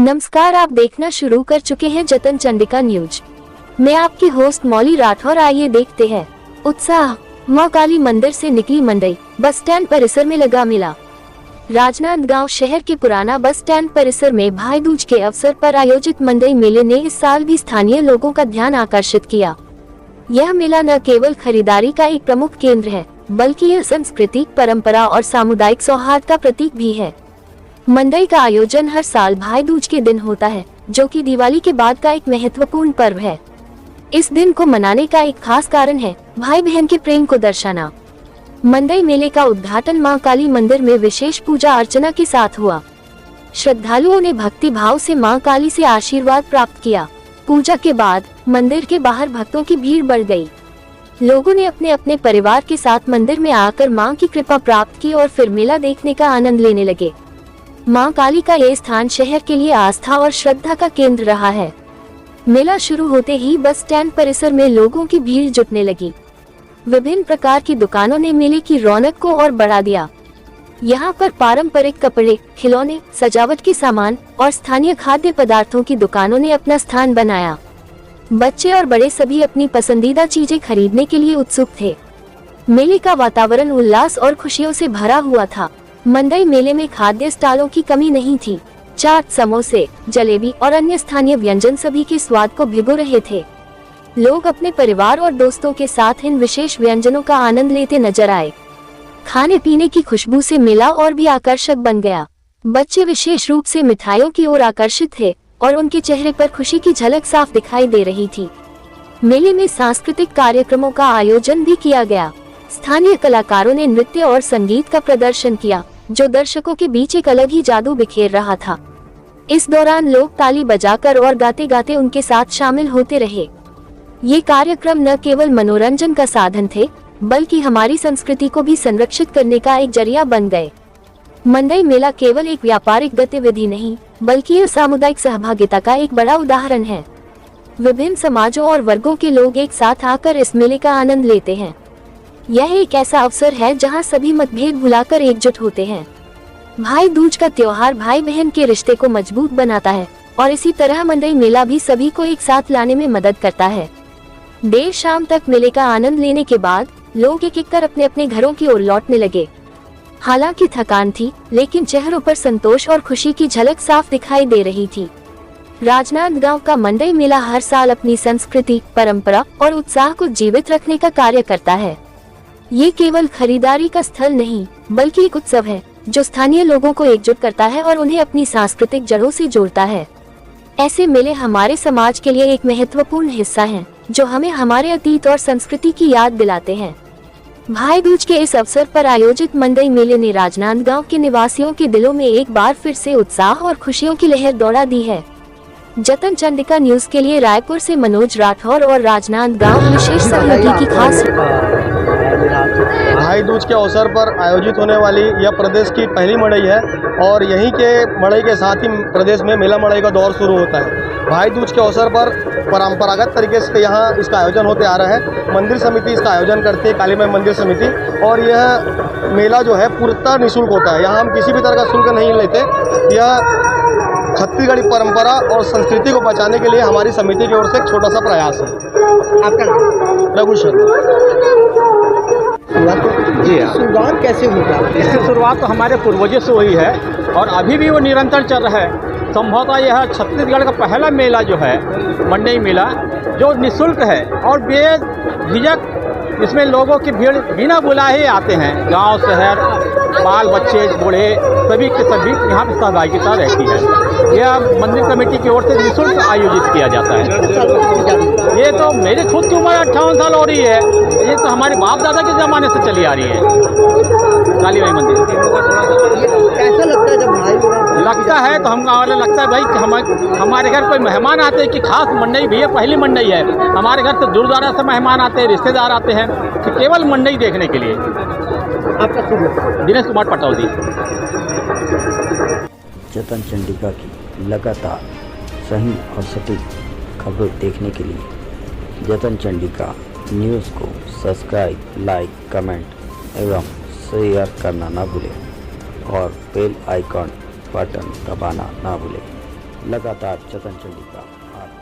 नमस्कार, आप देखना शुरू कर चुके हैं जतन चंडिका न्यूज। मैं आपकी होस्ट मौली राठौर। आइए देखते हैं। उत्साह, मां काली मंदिर से निकली मंडई, बस स्टैंड परिसर में लगा मेला। राजनांदगांव शहर के पुराना बस स्टैंड परिसर में भाई दूज के अवसर पर आयोजित मंडई मेले ने इस साल भी स्थानीय लोगों का ध्यान आकर्षित किया। यह मेला न केवल खरीदारी का एक प्रमुख केंद्र है, बल्कि यह संस्कृति, परंपरा और सामुदायिक सौहार्द का प्रतीक भी है। मंडई का आयोजन हर साल भाई दूज के दिन होता है, जो कि दिवाली के बाद का एक महत्वपूर्ण पर्व है। इस दिन को मनाने का एक खास कारण है भाई बहन के प्रेम को दर्शाना। मंडई मेले का उद्घाटन मां काली मंदिर में विशेष पूजा अर्चना के साथ हुआ। श्रद्धालुओं ने भक्ति भाव से मां काली से आशीर्वाद प्राप्त किया। पूजा के बाद मंदिर के बाहर भक्तों की भीड़ बढ़ गई। लोगों ने अपने अपने परिवार के साथ मंदिर में आकर मां की कृपा प्राप्त की और फिर मेला देखने का आनंद लेने लगे। मां काली का ये स्थान शहर के लिए आस्था और श्रद्धा का केंद्र रहा है। मेला शुरू होते ही बस स्टैंड परिसर में लोगों की भीड़ जुटने लगी। विभिन्न प्रकार की दुकानों ने मेले की रौनक को और बढ़ा दिया। यहाँ पर पारंपरिक कपड़े, खिलौने, सजावट के सामान और स्थानीय खाद्य पदार्थों की दुकानों ने अपना स्थान बनाया। बच्चे और बड़े सभी अपनी पसंदीदा चीजें खरीदने के लिए उत्सुक थे। मेले का वातावरण उल्लास और खुशियों से भरा हुआ था। मंडई मेले में खाद्य स्टॉलों की कमी नहीं थी। चाट, समोसे, जलेबी और अन्य स्थानीय व्यंजन सभी के स्वाद को भिगो रहे थे। लोग अपने परिवार और दोस्तों के साथ इन विशेष व्यंजनों का आनंद लेते नजर आए। खाने पीने की खुशबू से मेला और भी आकर्षक बन गया। बच्चे विशेष रूप से मिठाइयों की ओर आकर्षित थे और उनके चेहरे पर खुशी की झलक साफ दिखाई दे रही थी। मेले में सांस्कृतिक कार्यक्रमों का आयोजन भी किया गया। स्थानीय कलाकारों ने नृत्य और संगीत का प्रदर्शन किया, जो दर्शकों के बीच एक अलग ही जादू बिखेर रहा था। इस दौरान लोग ताली बजाकर और गाते गाते उनके साथ शामिल होते रहे। ये कार्यक्रम न केवल मनोरंजन का साधन थे, बल्कि हमारी संस्कृति को भी संरक्षित करने का एक जरिया बन गए। मंडई मेला केवल एक व्यापारिक गतिविधि नहीं, बल्कि यह सामुदायिक सहभागिता का एक बड़ा उदाहरण है। विभिन्न समाजों और वर्गों के लोग एक साथ आकर इस मेले का आनंद लेते हैं। यह एक ऐसा अवसर है जहां सभी मतभेद भुलाकर एकजुट होते हैं। भाई दूज का त्योहार भाई बहन के रिश्ते को मजबूत बनाता है और इसी तरह मंडई मेला भी सभी को एक साथ लाने में मदद करता है। देर शाम तक मेले का आनंद लेने के बाद लोग एक एक कर अपने अपने घरों की ओर लौटने लगे। हालांकि थकान थी, लेकिन चेहरों पर संतोष और खुशी की झलक साफ दिखाई दे रही थी। राजनांदगांव का मंडई मेला हर साल अपनी संस्कृति, परंपरा और उत्साह को जीवित रखने का कार्य करता है। ये केवल खरीदारी का स्थल नहीं, बल्कि एक उत्सव है जो स्थानीय लोगों को एकजुट करता है और उन्हें अपनी सांस्कृतिक जड़ों से जोड़ता है। ऐसे मेले हमारे समाज के लिए एक महत्वपूर्ण हिस्सा हैं, जो हमें हमारे अतीत और संस्कृति की याद दिलाते हैं। भाई दूज के इस अवसर पर आयोजित मंडई मेले ने राजनांदगांव के निवासियों के दिलों में एक बार फिर से उत्साह और खुशियों की लहर दौड़ा दी है। जतन चंडिका न्यूज के लिए रायपुर से मनोज राठौर और राजनांदगांव विशेष सहयोगी की खास। भाई दूज के अवसर पर आयोजित होने वाली यह प्रदेश की पहली मड़ई है और यहीं के मड़ई के साथ ही प्रदेश में मेला मड़ई का दौर शुरू होता है। भाई दूज के अवसर पर परंपरागत तरीके से यहाँ इसका आयोजन होते आ रहा है। मंदिर समिति इसका आयोजन करती है, काली माई मंदिर समिति, और यह मेला जो है पूर्णतः निःशुल्क होता है। यहाँ हम किसी भी तरह का शुल्क नहीं लेते। यह छत्तीसगढ़ी परंपरा और संस्कृति को बचाने के लिए हमारी समिति की ओर से एक छोटा सा प्रयास है। आपका रघु शर्मा। जी हाँ, शुरुआत कैसे हुई? इसकी शुरुआत तो हमारे पूर्वजों से हुई है और अभी भी वो निरंतर चल रहा है। संभवतः यह छत्तीसगढ़ का पहला मेला जो है मंडई मेला, जो निःशुल्क है और बेझिझक इसमें लोगों की भीड़ बिना बुलाए ही आते हैं। गांव, शहर, बाल बच्चे, बूढ़े सभी के सभी यहाँ पर सहभागिता रहती है। यह मंदिर कमेटी की ओर से निःशुल्क आयोजित किया जाता है। ये तो मेरी खुद की उम्र 58 साल हो रही है। ये तो हमारे बाप दादा के ज़माने से चली आ रही है काली माई मंदिर। कैसा लगता है जब भाई लगता है तो हमको लगता है भाई कि हमारे घर कोई मेहमान आते हैं कि खास मंडई भैया पहली मंडई है। हमारे घर से दूर दराज से मेहमान आते हैं, रिश्तेदार आते हैं कि केवल मंडई देखने के लिए। आपका शुभ? दिनेश कुमार पटौदी। जतन चंडिका की लगातार सही और सटीक खबरें देखने के लिए जतन चंडिका न्यूज़ को सब्सक्राइब, लाइक, कमेंट एवं शेयर करना ना भूलें और बेल आइकॉन बटन दबाना ना भूलें। लगातार जतन चंडिका आप